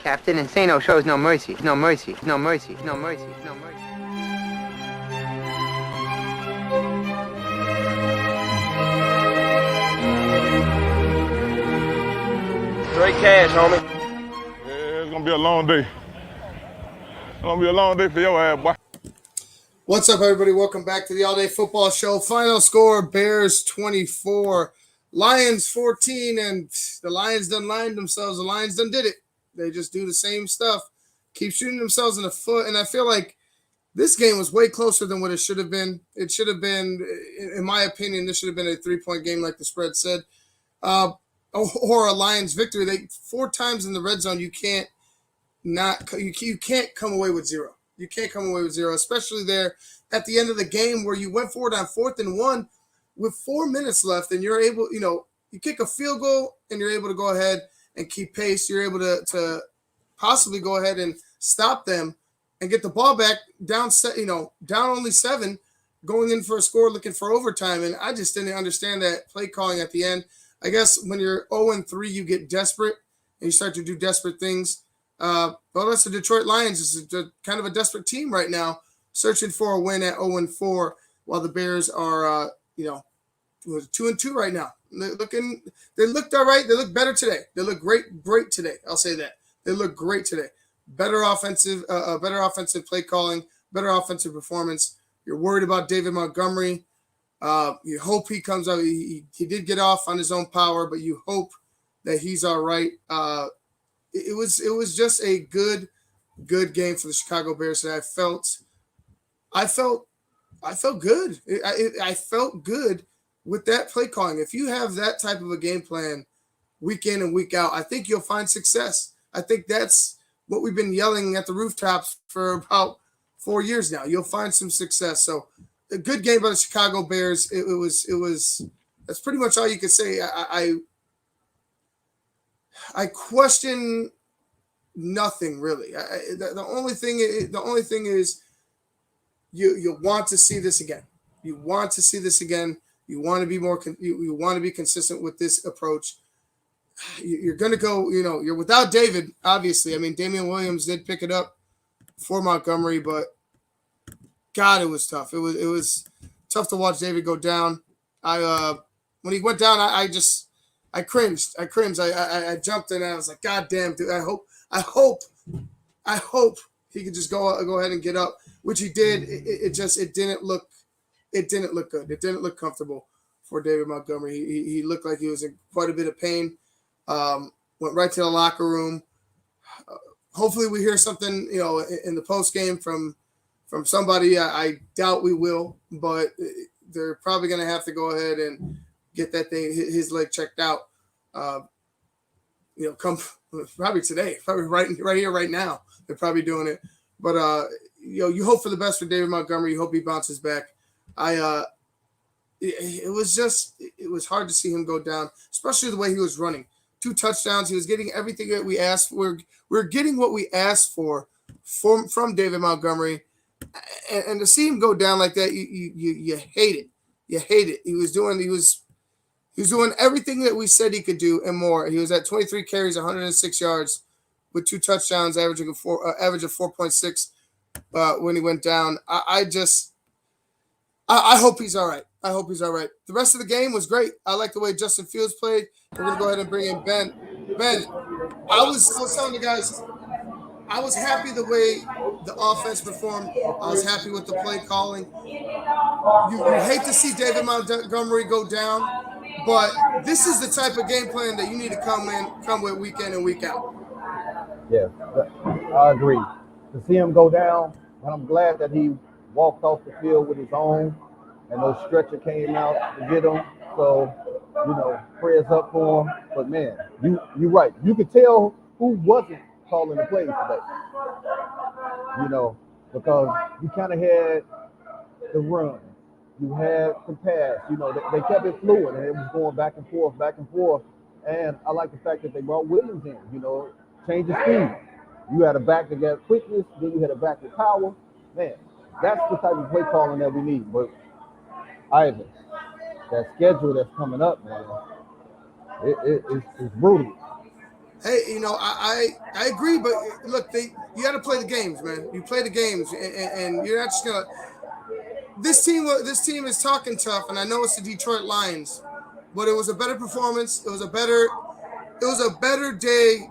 Captain. Insano shows no mercy. No mercy. No mercy. No mercy. No mercy. Straight cash, homie. Yeah, it's gonna be a long day. It's gonna be a long day for your ass, boy. What's up, everybody? Welcome back to the All Day Football Show. Final score, Bears 24, Lions 14, and the Lions done lined themselves. The Lions done did it. They just do the same stuff, keep shooting themselves in the foot, and I feel like this game was way closer than what it should have been. It should have been, in my opinion, this should have been a 3-point game like the spread said, or a Lions victory. They 4 times in the red zone, you can't come away with zero. You can't come away with zero, especially there at the end of the game where you went forward on 4th and 1 with 4 minutes left, and you're able, you kick a field goal and you're able to go ahead and keep pace. You're able to possibly go ahead and stop them and get the ball back down only 7, going in for a score, looking for overtime. And I just didn't understand that play calling at the end. I guess when you're 0-3, you get desperate and you start to do desperate things. Well, that's the Detroit Lions. It's kind of a desperate team right now, searching for a win at 0-4, while the Bears are, 2-2 right now. They looked all right. They look better today. They look great today. I'll say that. They look great today. Better offensive play calling, better offensive performance. You're worried about David Montgomery. You hope he comes out. He did get off on his own power, but you hope that he's all right. It was just a good game for the Chicago Bears. And I felt good. I felt good with that play calling. If you have that type of a game plan week in and week out, I think you'll find success. I think that's what we've been yelling at the rooftops for about 4 years now. You'll find some success. So a good game by the Chicago Bears. It was that's pretty much all you could say. I question nothing really. The only thing is you want to see this again. You want to see this again. You want to be more. You want to be consistent with this approach. You're going to go. You're without David. Obviously, I mean Damian Williams did pick it up for Montgomery, but God, it was tough. It was tough to watch David go down. When he went down, I cringed. I jumped in and I was like, God damn, dude. I hope he could just go ahead and get up, which he did. It didn't look good. It didn't look comfortable for David Montgomery. He looked like he was in quite a bit of pain. Went right to the locker room. Hopefully we hear something, in the post game from somebody. I doubt we will, but they're probably going to have to go ahead and get that thing, his leg checked out. Come probably today, probably right here, right now. They're probably doing it, but you hope for the best for David Montgomery. You hope he bounces back. It was hard to see him go down, especially the way he was running. 2 touchdowns. He was getting everything that we asked for. We're getting what we asked for from David Montgomery, and to see him go down like that, you hate it. You hate it. He was doing everything that we said he could do and more. He was at 23 carries, 106 yards, with 2 touchdowns, average of 4.6 when he went down. I hope he's all right. I hope he's all right. The rest of the game was great. I like the way Justin Fields played. We're going to go ahead and bring in Ben. Ben, I was telling you guys, I was happy the way the offense performed. I was happy with the play calling. You hate to see David Montgomery go down, but this is the type of game plan that you need to come with week in and week out. Yeah, I agree. To see him go down, but I'm glad that he walked off the field with his own, and no stretcher came out to get him. So, prayers up for him. But man, you're right. You could tell who wasn't calling the plays today. Because you kind of had the run, you had the pass. They kept it fluid, and it was going back and forth. And I like the fact that they brought Williams in. Change the speed. You had a back that got quickness, then you had a back with power. Man, that's the type of play calling that we need. But Ivan, that schedule that's coming up, man, it's brutal. Hey, I agree, but look, you got to play the games, man. You play the games, and you're not just gonna. This team is talking tough, and I know it's the Detroit Lions, but it was a better performance. It was a better day,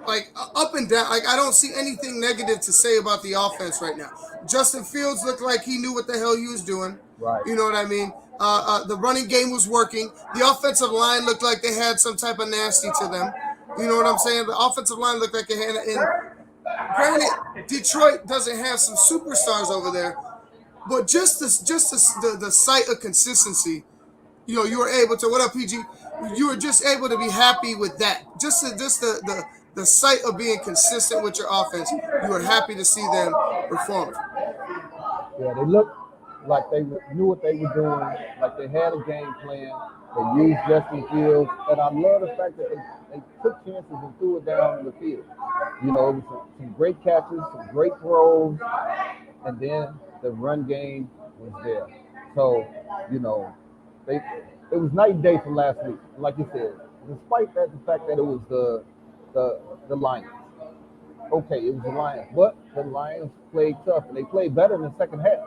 like up and down. Like I don't see anything negative to say about the offense right now. Justin Fields looked like he knew what the hell he was doing. Right. You know what I mean? The running game was working. The offensive line looked like they had some type of nasty to them. You know what I'm saying? The offensive line looked like they had. And granted, Detroit doesn't have some superstars over there, but just the sight of consistency. You were able to. What up, PG? You were just able to be happy with that. Just the sight of being consistent with your offense. You were happy to see them perform. Yeah, they looked like they knew what they were doing, like they had a game plan. They used Justin Fields, and I love the fact that they took chances and threw it down the field. It was some great catches, some great throws, and then the run game was there. So, it was night and day from last week. Like you said, despite the fact that it was the Lions. Okay, it was the Lions, but the Lions played tough, and they played better in the second half.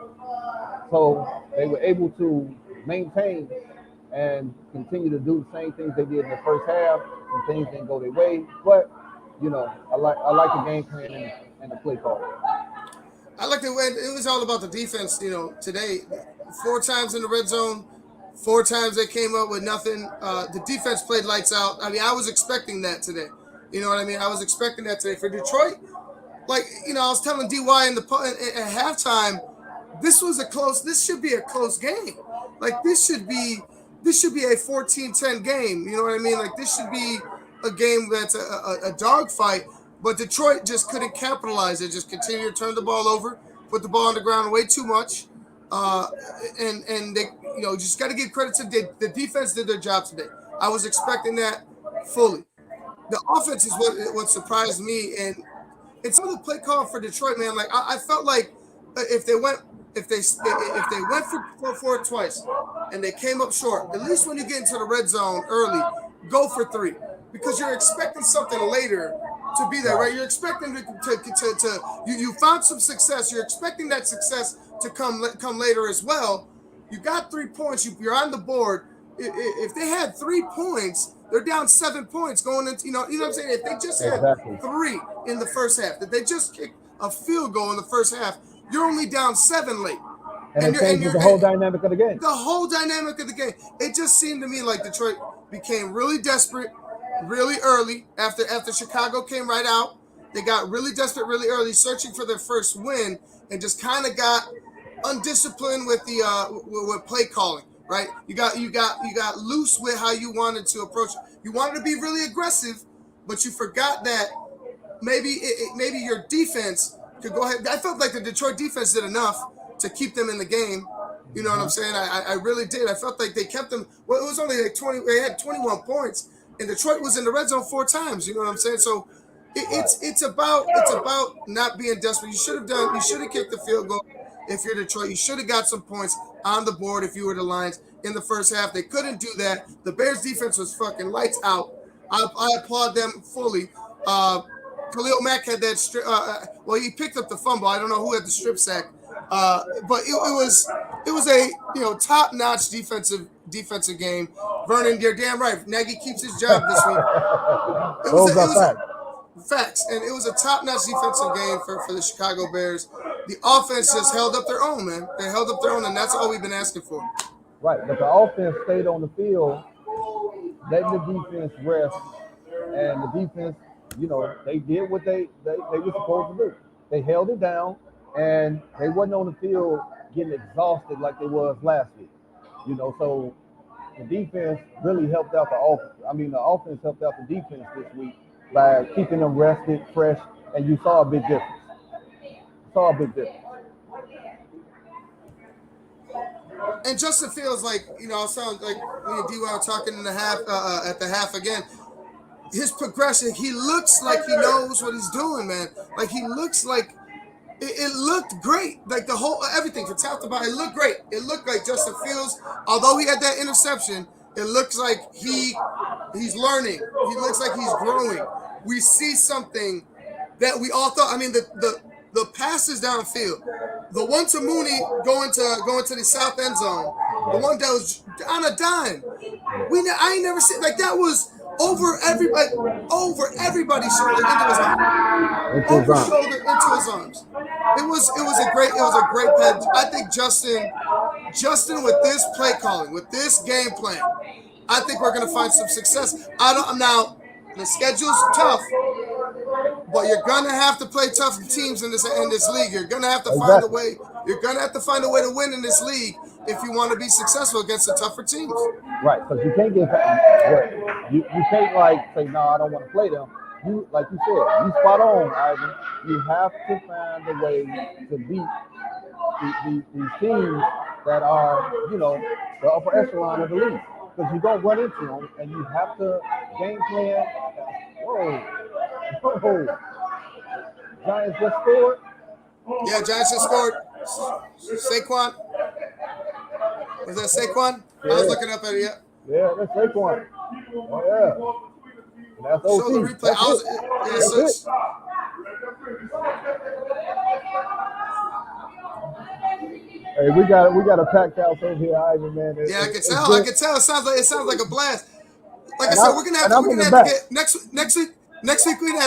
So they were able to maintain and continue to do the same things they did in the first half. Some things didn't go their way, but I like the game plan and the play call. I like the way it was all about the defense. Today, 4 times in the red zone, 4 times they came up with nothing. The defense played lights out. I mean, I was expecting that today. You know what I mean? I was expecting that today for Detroit. Like, I was telling DY at halftime, this should be a close game. Like, this should be a 14-10 game. You know what I mean? Like, this should be a game that's a dogfight. But Detroit just couldn't capitalize. It just continued to turn the ball over, put the ball on the ground way too much. And they, just got to give credit to the defense did their job today. I was expecting that fully. The offense is what surprised me, and some of the play call for Detroit, man. Like I felt like if they went for it twice, and they came up short, at least when you get into the red zone early, go for 3, because you're expecting something later to be there, right? You're expecting you found some success. You're expecting that success to come later as well. You got 3 points. You're on the board. If they had 3 points, they're down 7 points going into, you know what I'm saying? If they just had 3 in the first half, if they just kicked a field goal in the first half, you're only down 7 late. And it changes the whole dynamic of the game. The whole dynamic of the game. It just seemed to me like Detroit became really desperate really early after Chicago came right out. They got really desperate really early, searching for their first win, and just kind of got undisciplined with the with play calling. Right, you got loose with how you wanted to approach. You wanted to be really aggressive, but you forgot that maybe your defense could go ahead. I felt like the Detroit defense did enough to keep them in the game. You know what I'm saying? I really did. I felt like they kept them. Well, it was only like 20. They had 21 points, and Detroit was in the red zone 4 times. You know what I'm saying? So it's about not being desperate. You should have kicked the field goal. If you're Detroit, you should have got some points on the board if you were the Lions in the first half. They couldn't do that. The Bears defense was fucking lights out. I applaud them fully. Khalil Mack had that strip. He picked up the fumble. I don't know who had the strip sack. But it was a top-notch defensive game. Vernon, you're damn right. Nagy keeps his job this week. Facts, and it was a top-notch defensive game for the Chicago Bears. The offense just held up their own, man. They held up their own, and that's all we've been asking for. Right, but the offense stayed on the field, letting the defense rest, and the defense, they did what they were supposed to do. They held it down, and they wasn't on the field getting exhausted like they was last week. So the defense really helped out the offense. The offense helped out the defense this week by keeping them rested, fresh, and you saw a big difference. And Justin Fields, sounds like me and D were talking in the half at the half again. His progression, he looks like he knows what he's doing, man. Like he looks like it looked great. Like the whole everything from top to bottom, it looked great. It looked like Justin Fields, although he had that interception, it looks like he He's learning. He looks like he's growing. We see something that we all thought. I mean, the passes downfield, the one to Mooney going to the south end zone, the one that was on a dime. I ain't never seen like that was over everybody's shoulder into his arms. Over shoulder into his arms. It was a great patch. I think Justin with this play calling, with this game plan, I think we're gonna find some success. Now the schedule's tough, but you're gonna have to play tough teams in this league. You're gonna have to find a way. You're gonna have to find a way to win in this league if you want to be successful against the tougher teams. Right, because you can't get you can't like say no, I don't want to play them. You like you said, you spot on, Ivan. You have to find a way to beat these teams that are, you know, the upper echelon of the league. Because you're gonna run into them, and you have to game plan. Whoa. Giants just scored. Yeah, Giants just scored. Saquon. Was that Saquon? Yeah. I was looking up at it. Yeah, that's Saquon. Oh yeah. That's OT. Show the replay. Hey, we got a packed house over here, Ivan, man. I can tell. It sounds like a blast. Like I said, we're gonna have to get next week. Next week we're gonna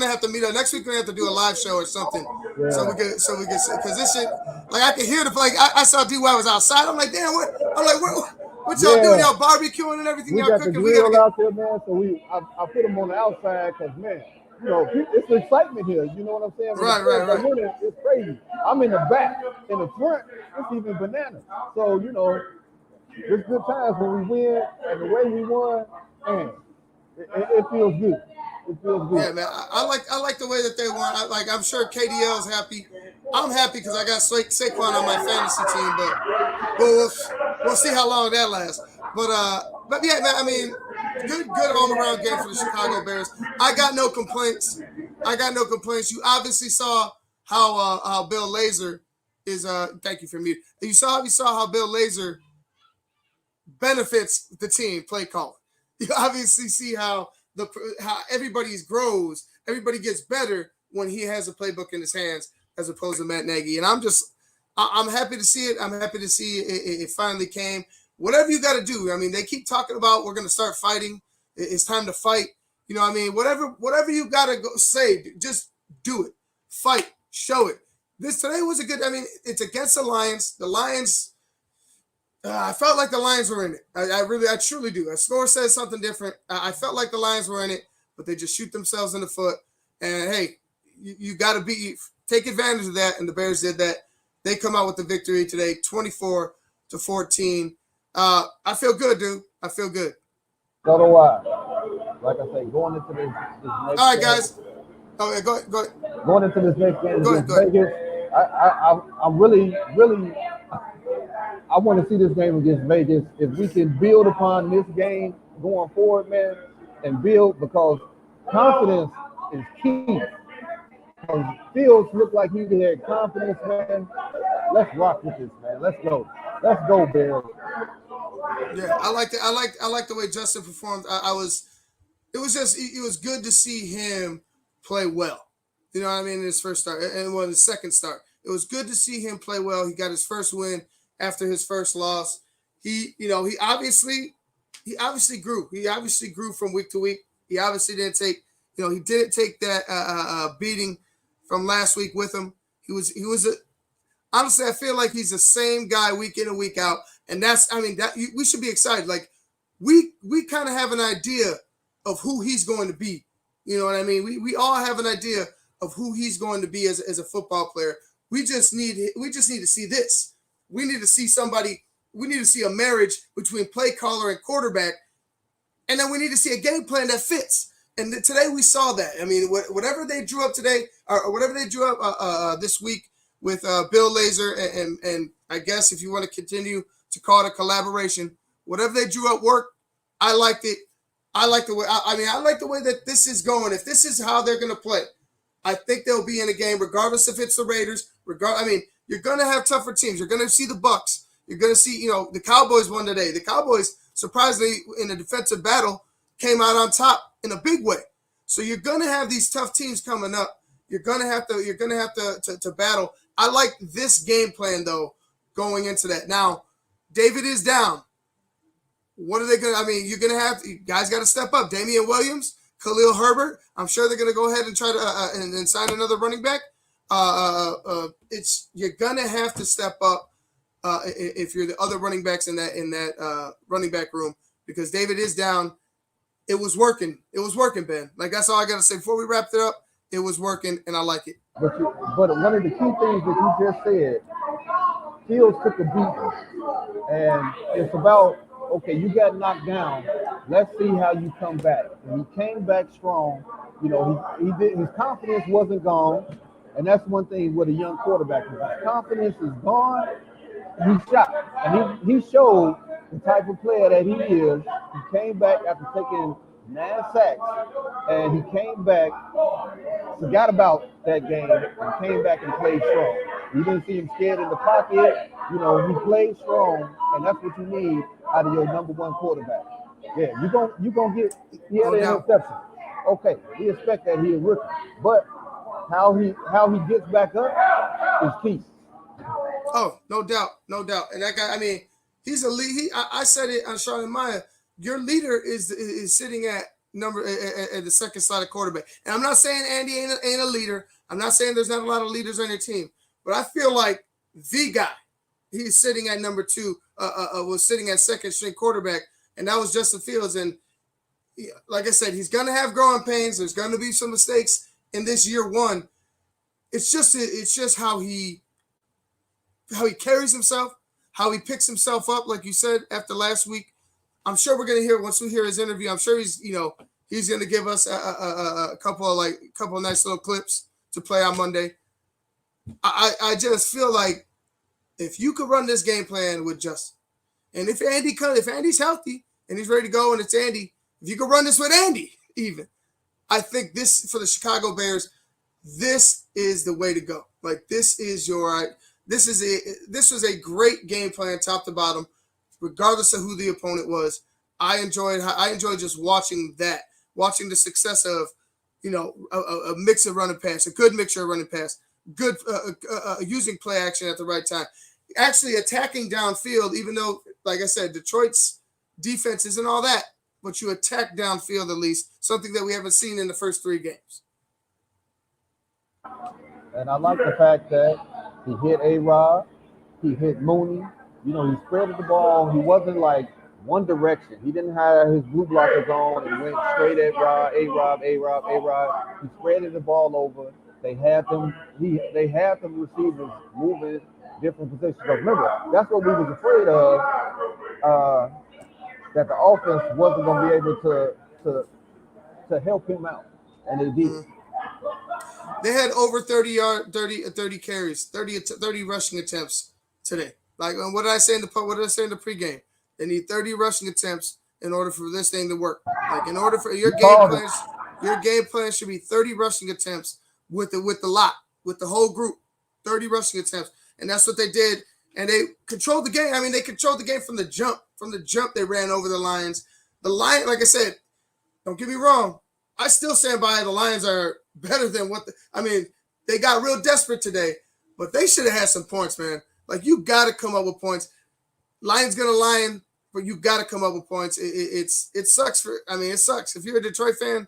have to meet up. Next week we're gonna have to do a live show or something. Yeah. So we can because this shit, like I can hear I saw DY was outside. I'm like, damn, what y'all doing? Y'all barbecuing and everything. We y'all got cooking. the grill out there, man. So I put them on the outside because, man, you know, it's excitement here. You know what I'm saying? Right. It's crazy. I'm in the back. In the front, it's even bananas. So, you know, it's good times when we win, and the way we won, man, it feels good. It feels good. Yeah, man. I like the way that they won. I'm sure KDL is happy. I'm happy because I got Saquon on my fantasy team, but we'll see how long that lasts. But yeah, man. I mean, good all around game for the Chicago Bears. I got no complaints. You obviously saw how Bill Lazor is. Thank you for me. You saw how Bill Lazor benefits the team play calling. You obviously see how everybody grows, everybody gets better when he has a playbook in his hands as opposed to Matt Nagy. And I'm happy to see it. I'm happy to see it finally came. Whatever you got to do. I mean, they keep talking about we're going to start fighting. It's time to fight. You know what I mean? Whatever you got to go say, just do it. Fight. Show it. Today was a good, I mean, it's against the Lions. The Lions, I felt like the Lions were in it. I truly do. A score says something different. I felt like the Lions were in it, but they just shoot themselves in the foot. And hey, you got to take advantage of that. And the Bears did that. They come out with the victory today, 24-14. I feel good, dude. I feel good. So do I. Like I say, going into this next all right, game, guys. Oh, yeah, go ahead. Going into this next game against ahead. Vegas, I'm really, I want to see this game against Vegas. If we can build upon this game going forward, man, and build, because confidence is key. Fields look like he had confidence, man. Let's rock with this, man. Let's go. Let's go, Bears. Yeah, I like the way Justin performed. It was good to see him play well. You know what I mean? In his first start and his second start. It was good to see him play well. He got his first win after his first loss. He obviously grew. He obviously grew from week to week. He obviously didn't take that beating from last week with him. Honestly, I feel like he's the same guy week in and week out. And we should be excited. Like we kind of have an idea of who he's going to be. You know what I mean? We all have an idea of who he's going to be as a football player. We just need to see this. We need to see somebody. We need to see a marriage between play caller and quarterback, and then we need to see a game plan that fits. And today we saw that. I mean, whatever they drew up today, or whatever they drew up this week with Bill Lazor, and I guess if you want to continue to call it a collaboration, whatever they drew up worked. I liked it. I like the way. I like the way that this is going. If this is how they're going to play, I think they'll be in a game, regardless if it's the Raiders. You're going to have tougher teams. You're going to see the Bucs. You're going to see, the Cowboys won today. The Cowboys, surprisingly, in a defensive battle, came out on top in a big way. So you're gonna have these tough teams coming up. You're gonna have to battle. I like this game plan though going into that. Now, David is down. What are they gonna? I mean, you guys got to step up. Damian Williams, Khalil Herbert. I'm sure they're gonna go ahead and try to and sign another running back. You're gonna have to step up if you're the other running backs in that running back room, because David is down. It was working. It was working, Ben. Like, that's all I got to say. Before we wrapped it up, it was working, and I like it. But one of the key things that you just said, Fields took a beating. And it's about, okay, you got knocked down. Let's see how you come back. And he came back strong. You know, he did. His confidence wasn't gone. And that's one thing with a young quarterback. If his confidence is gone, he shot. And he showed the type of player that he is. He came back after taking 9 sacks, and he came back, forgot about that game, and came back and played strong. You didn't see him scared in the pocket. You know, he played strong, and that's what you need out of your number one quarterback. Yeah, you're gonna get, he had an interception. Okay, we expect that he a rookie, but how he gets back up is key. Oh, no doubt. And that guy, I mean, he's a lead. I said it on Sean and Maya. Your leader is sitting at the second slot of quarterback. And I'm not saying Andy ain't a leader. I'm not saying there's not a lot of leaders on your team. But I feel like the guy, he's sitting at number 2, was sitting at second string quarterback, and that was Justin Fields. And like I said, he's going to have growing pains. There's going to be some mistakes in this year one. It's just how he carries himself, how he picks himself up, like you said, after last week. I'm sure we're going to hear, once we hear his interview, I'm sure he's going to give us a couple of nice little clips to play on Monday. I just feel like if you could run this game plan with Justin, and if Andy's healthy and he's ready to go and it's Andy, if you could run this with Andy even, I think this, for the Chicago Bears, this is the way to go. Like, this was a great game plan top to bottom, regardless of who the opponent was. I enjoyed just watching the success of, a mix of running pass, a good mixture of running pass, good using play action at the right time, actually attacking downfield, even though, like I said, Detroit's defense isn't all that, but you attack downfield at least, something that we haven't seen in the first 3 games. And I like the fact that he hit A-Rod, he hit Mooney. He spread the ball. He wasn't like one direction. He didn't have his blue blockers on and went straight at A-Rod. He spread the ball over. They had them receivers moving different positions. But remember, that's what we was afraid of, that the offense wasn't going to be able to help him out. And they did. They had over 30 carries, 30 rushing attempts today. Like, what did I say in the pregame? They need 30 rushing attempts in order for this thing to work. Like, in order for your game plan should be 30 rushing attempts with the whole group, 30 rushing attempts, and that's what they did. And they controlled the game. I mean, they controlled the game from the jump. From the jump, they ran over the Lions. The Lions, like I said, don't get me wrong, I still stand by the Lions are better than they got real desperate today, but they should have had some points, man. Like, you got to come up with points. Lions gonna lion, but you got to come up with points. It sucks it sucks. If you're a Detroit fan,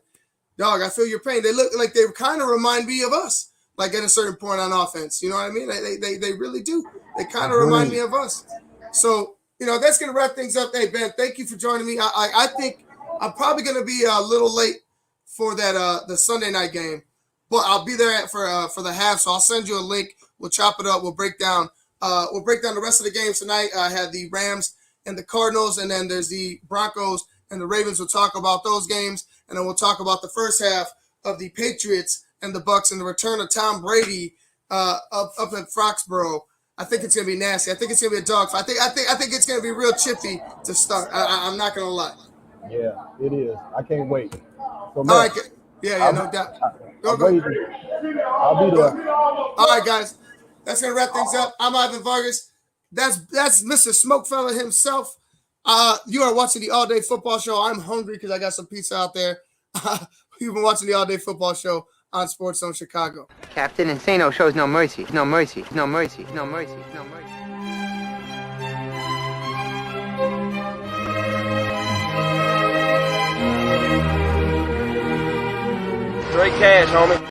dog, I feel your pain. They look like they kind of remind me of us, like at a certain point on offense. You know what I mean? They really do. They kind of remind me of us. So, that's gonna wrap things up. Hey, Ben, thank you for joining me. I think I'm probably gonna be a little late for that the Sunday night game, but I'll be there for the half. So I'll send you a link. We'll chop it up. We'll break down the rest of the games tonight. I had the Rams and the Cardinals, and then there's the Broncos and the Ravens. We'll talk about those games, and then we'll talk about the first half of the Patriots and the Bucks and the return of Tom Brady up at Foxborough. I think it's gonna be nasty. I think it's gonna be a dogfight. I think it's gonna be real chippy to start. I'm not gonna lie. Yeah, it is. I can't wait. So, all right. Yeah, no doubt. Go. I'll be there. All right, guys. That's going to wrap things up. I'm Ivan Vargas. That's Mr. Smokefella himself. You are watching the All Day Football Show. I'm hungry because I got some pizza out there. You've been watching the All Day Football Show on Sports Zone Chicago. Captain Insano shows no mercy. No mercy. No mercy. No mercy. No mercy. Straight cash, homie.